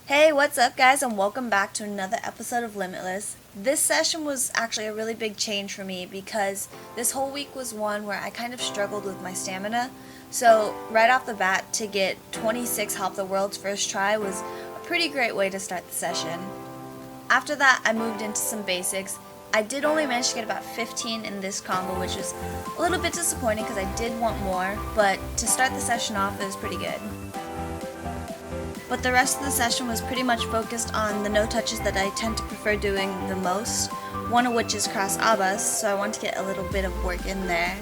Hey, what's up guys, and welcome back to another episode of Limitless. This session was actually a really big change for me because this whole week was one where I kind of struggled with my stamina. So right off the bat, to get 26 Hop the World's first try was a pretty great way to start the session. After that, I moved into some basics. I did only manage to get about 15 in this combo, which was a little bit disappointing because I did want more, but to start the session off, it was pretty good. But the rest of the session was pretty much focused on the no touches that I tend to prefer doing the most, one of which is cross abas, so I want to get a little bit of work in there.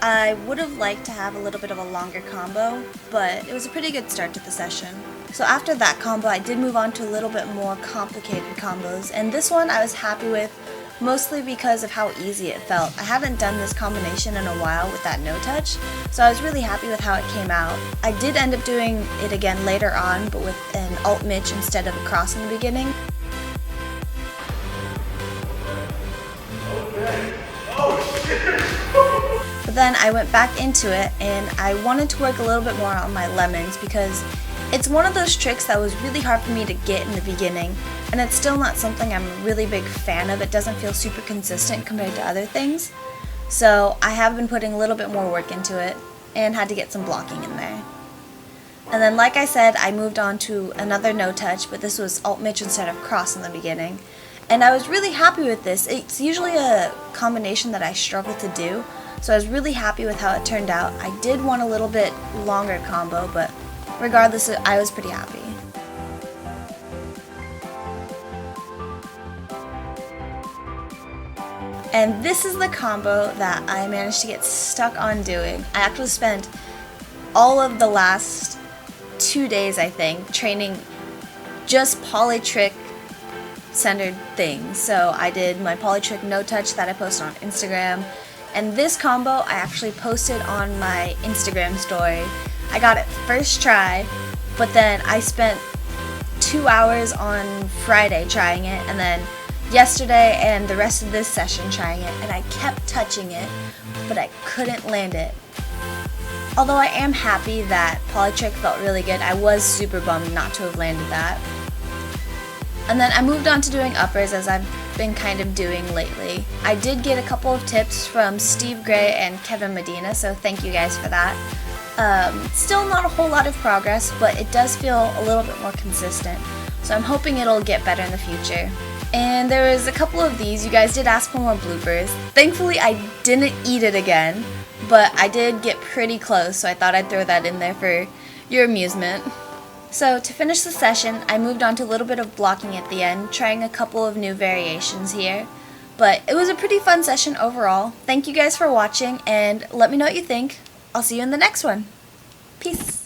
I would have liked to have a little bit of a longer combo, but it was a pretty good start to the session. So after that combo, I did move on to a little bit more complicated combos, and this one I was happy with, mostly because of how easy it felt. I haven't done this combination in a while with that no touch, so I was really happy with how it came out. I did end up doing it again later on, but with an alt Mitch instead of a cross in the beginning. But then I went back into it and I wanted to work a little bit more on my lemons because it's one of those tricks that was really hard for me to get in the beginning, and it's still not something I'm a really big fan of. It doesn't feel super consistent compared to other things. So I have been putting a little bit more work into it and had to get some blocking in there. And then like I said, I moved on to another no touch, but this was alt Mitch instead of cross in the beginning. And I was really happy with this. It's usually a combination that I struggle to do, so I was really happy with how it turned out. I did want a little bit longer combo, but regardless, I was pretty happy. And this is the combo that I managed to get stuck on doing. I actually spent all of the last 2 days, I think, training just polytrick centered things. So I did my polytrick no touch that I posted on Instagram, and this combo I actually posted on my Instagram story. I got it first try, but then I spent 2 hours on Friday trying it, and then yesterday and the rest of this session trying it, and I kept touching it, but I couldn't land it. Although I am happy that polytrick felt really good, I was super bummed not to have landed that. And then I moved on to doing uppers, as I've been kind of doing lately. I did get a couple of tips from Steve Gray and Kevin Medina, so thank you guys for that. Still not a whole lot of progress, but it does feel a little bit more consistent, so I'm hoping it'll get better in the future. And there was a couple of these. You guys did ask for more bloopers. Thankfully I didn't eat it again, but I did get pretty close, so I thought I'd throw that in there for your amusement. So to finish the session, I moved on to a little bit of blocking at the end, trying a couple of new variations here. But it was a pretty fun session overall. Thank you guys for watching, and let me know what you think. I'll see you in the next one. Peace.